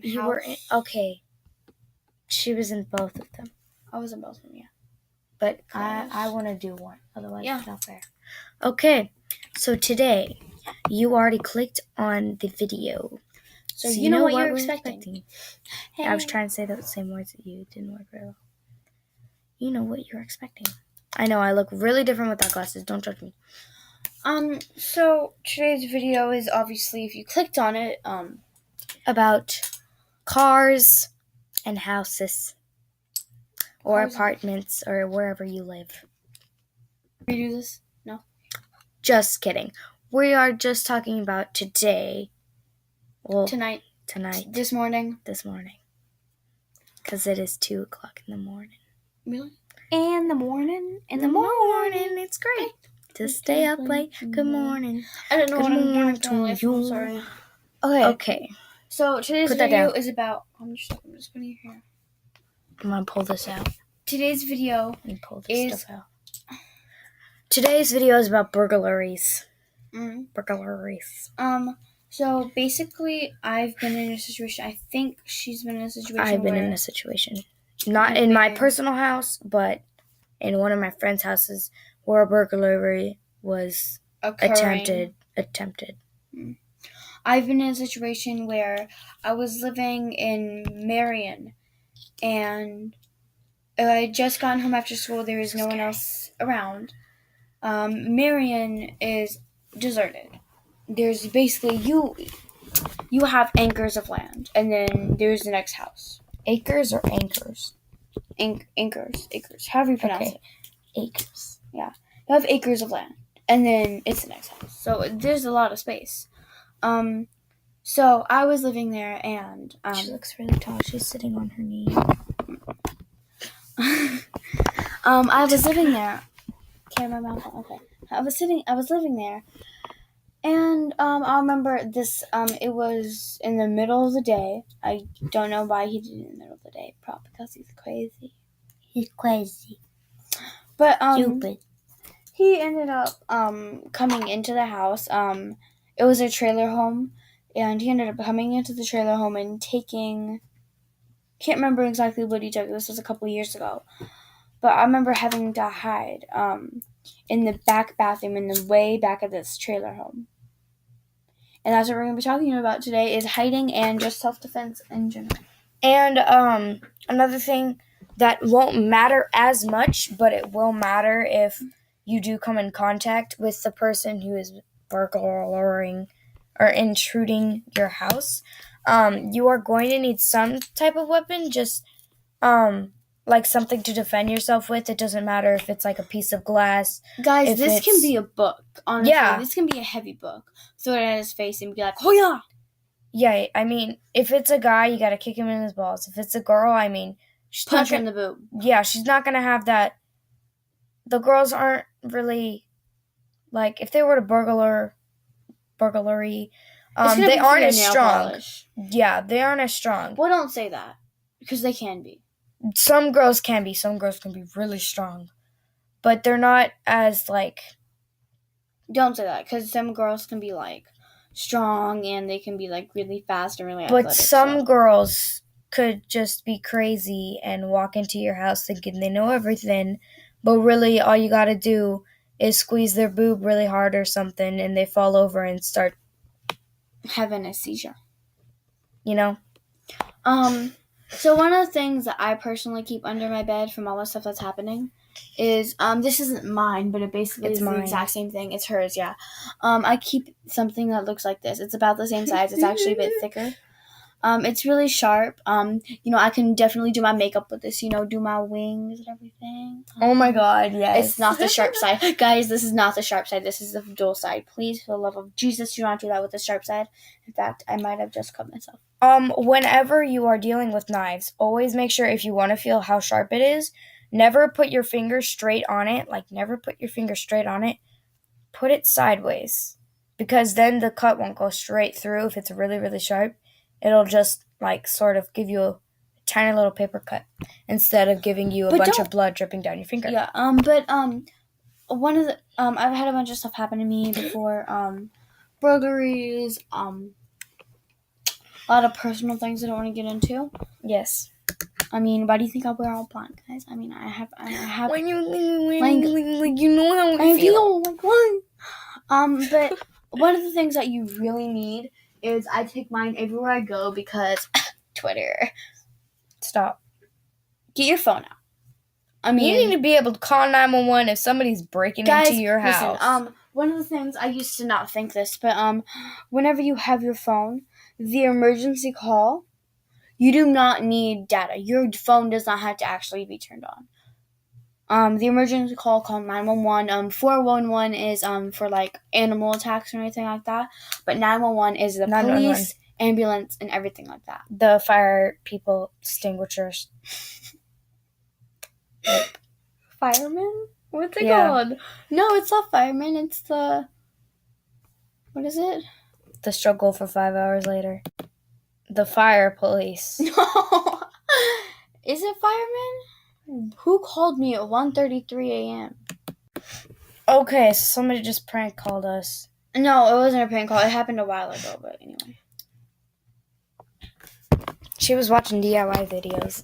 You house. were in, okay. She was in both of them. I was in both of them, yeah. But I want to do one. Otherwise, Yeah. it's not fair. Okay. So today, you already clicked on the video. So you know what you're we're expecting. Hey. I was trying to say the same words that you didn't work very well. You know what you're expecting. I know I look really different without glasses. Don't judge me. So today's video is obviously, if you clicked on it, about cars and houses or apartments or wherever you live. Can you do this? No. Just kidding. We are just talking about today. Well, Tonight. This morning. Because it is 2 o'clock in the morning. Really? In the morning. It's great to stay up late. Good morning. I don't know what I'm doing to you. I'm sorry. Okay. So today's video is about. I'm just putting it here. I'm gonna pull this out. Today's video stuff out. Today's video is about burglaries. Burglaries. So basically, I've been in a situation. I think she's been in a situation. I've been in a situation, not in my personal house, but in one of my friends' houses, where a burglary was attempted. I've been in a situation where I was living in Marion, and I had just gotten home after school. There was no one else around. Marion is deserted. There's basically you have acres of land, and then there's the next house. Acres or anchors? Acres. However you pronounce it. Acres. Yeah. You have acres of land, and then it's the next house. So there's a lot of space. So I was living there, and she looks really tall. She's sitting on her knee. I was living there. Okay, my mouth. Okay. I was living there, and I remember this. It was in the middle of the day. I don't know why he did it in the middle of the day. Probably because he's crazy. He's crazy. But stupid. He ended up coming into the house. It was a trailer home, and he ended up coming into the trailer home and taking. Can't remember exactly what he took. This was a couple years ago. But I remember having to hide in the back bathroom in the way back of this trailer home. And that's what we're going to be talking about today, is hiding and just self-defense in general. And another thing that won't matter as much, but it will matter if you do come in contact with the person who is burglaring or intruding your house. You are going to need some type of weapon, just like something to defend yourself with. It doesn't matter if it's like a piece of glass. Guys, this can be a book. Honestly, yeah. This can be a heavy book. Throw it at his face and be like, "Oh yeah." Yeah, I mean, if it's a guy, you gotta kick him in his balls. If it's a girl, I mean, punch her in the boob. Yeah, she's not gonna have that. The girls aren't really like, if they were to burglary. They aren't as strong. Polish. Yeah, they aren't as strong. Well, don't say that, because they can be. Some girls can be. Some girls can be really strong, but they're not as like. Don't say that, because some girls can be like strong and they can be like really fast and really athletic. But some girls could just be crazy and walk into your house thinking they know everything, but really all you gotta do is squeeze their boob really hard or something, and they fall over and start having a seizure. You know? So one of the things that I personally keep under my bed from all the stuff that's happening is, this isn't mine, but it basically is the exact same thing. It's hers, yeah. I keep something that looks like this. It's about the same size. It's actually a bit thicker. It's really sharp. I can definitely do my makeup with this, do my wings and everything. Oh my god, yes. It's not the sharp side. Guys, this is not the sharp side. This is the dull side. Please, for the love of Jesus, do not do that with the sharp side. In fact, I might have just cut myself. Whenever you are dealing with knives, always make sure, if you want to feel how sharp it is, never put your finger straight on it. Put it sideways. Because then the cut won't go straight through if it's really, really sharp. It'll just, sort of give you a tiny little paper cut instead of giving you a bunch of blood dripping down your finger. Yeah, one of the, I've had a bunch of stuff happen to me before, burglaries, a lot of personal things I don't want to get into. Yes. I mean, why do you think I wear all black, guys? I mean, I have. When you Like, you know how I we feel. feel like what? But one of the things that you really need is I take mine everywhere I go because Twitter. Stop. Get your phone out. I You mean, need to be able to call 911 if somebody's breaking guys, into your house. listen. One of the things I used to not think this, but whenever you have your phone, the emergency call, you do not need data. Your phone does not have to actually be turned on. The emergency call 911. 411 is for like animal attacks or anything like that. But 911 is the 911. police, ambulance, and everything like that. The fire people, extinguishers. Fireman? What's it Yeah. called? No, it's not fireman. It's the... What is it? The struggle for 5 hours later. The fire police. No. Is it fireman? Who called me at 1:33 a.m.? Okay, so somebody just prank called us. No, it wasn't a prank call. It happened a while ago, but anyway. She was watching DIY videos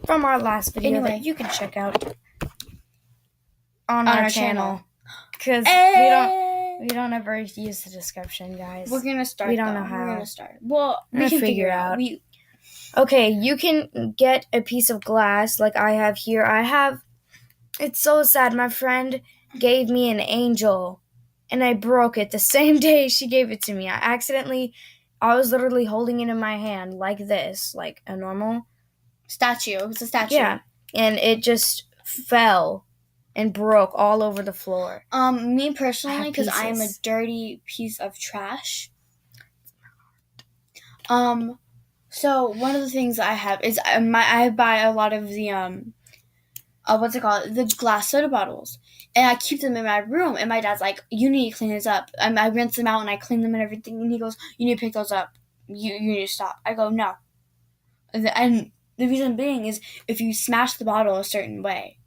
from our last video Anyway. that you can check out on our channel. Because Hey! we don't ever use the description, guys. We're gonna start. We don't though. know how. We're gonna start. Well, We're we gonna can figure figure out. Okay, you can get a piece of glass like I have here. It's so sad. My friend gave me an angel and I broke it the same day she gave it to me. I was literally holding it in my hand like this, like a normal statue. It's a statue. Yeah, and it just fell and broke all over the floor. Me personally, because I am a pieces. dirty piece of trash. So one of the things I have is I buy a lot of the what's it called? The glass soda bottles, and I keep them in my room. And my dad's like, "You need to clean this up." I rinse them out and I clean them and everything. And he goes, "You need to pick those up. You need to stop." I go, "No." And the reason being is if you smash the bottle a certain way,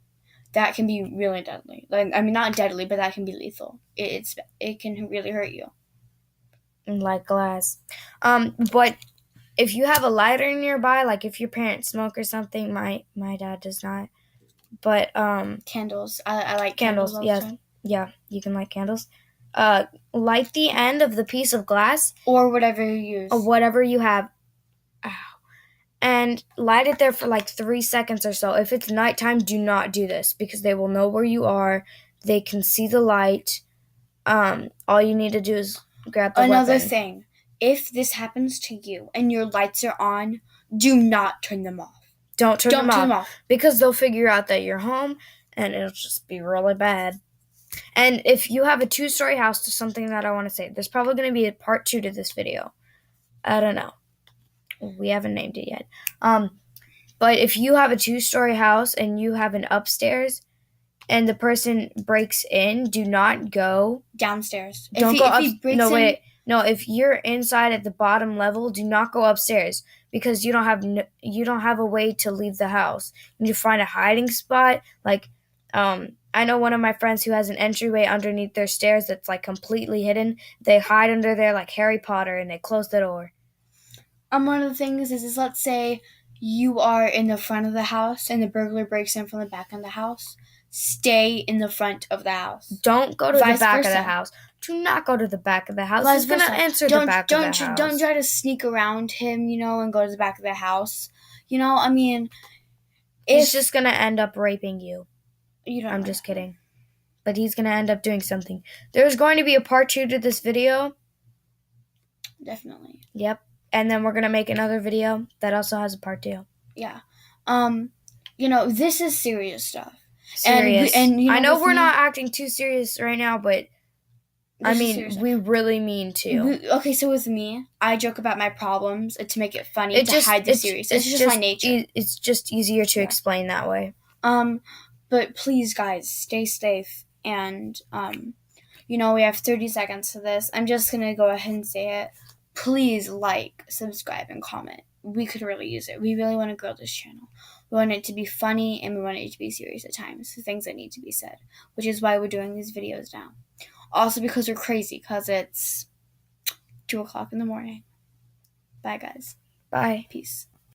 that can be really deadly. Like, I mean, not deadly, but that can be lethal. It can really hurt you. Like glass. But if you have a lighter nearby, like if your parents smoke or something, my dad does not. But Candles. I like candles. all the Yes, time. yeah, you can light candles. Light the end of the piece of glass Or whatever you use. or whatever you have. Ow. And light it there for like 3 seconds or so. If it's nighttime, do not do this because they will know where you are. They can see the light. All you need to do is grab the Another weapon. thing, if this happens to you and your lights are on, do not turn them off. Don't turn them them off because they'll figure out that you're home and it'll just be really bad. And if you have a 2-story house, there's something that I want to say. There's probably going to be a part 2 to this video. I don't know. We haven't named it yet. But if you have a 2-story house and you have an upstairs and the person breaks in, do not go downstairs. Don't go up. No, wait. No, if you're inside at the bottom level, do not go upstairs because you don't have a way to leave the house. You need to find a hiding spot. Like, I know one of my friends who has an entryway underneath their stairs that's like completely hidden. They hide under there like Harry Potter and they close the door. One of the things is let's say you are in the front of the house and the burglar breaks in from the back of the house. Stay in the front of the house. Don't go to the back versa. of the house. Do not go to the back of the house. Vice He's going to answer the back of the house. Don't try to sneak around him, and go to the back of the house. I mean... He's just going to end up raping you. I'm know. just kidding. But he's going to end up doing something. There's going to be a part 2 to this video. Definitely. Yep. And then we're going to make another video that also has a part 2. Yeah. This is serious stuff. Serious. And I know we're not acting too serious right now, but we really mean to. Okay, so with me, I joke about my problems to make it funny to hide the serious. It's just my nature. It's just easier to explain that way. But please, guys, stay safe. And, we have 30 seconds to this. I'm just going to go ahead and say it. Please like, subscribe, and comment. We could really use it. We really want to grow this channel. We want it to be funny, and we want it to be serious at times. The things that need to be said, which is why we're doing these videos now. Also because we're crazy, because it's 2 o'clock in the morning. Bye, guys. Bye. Peace.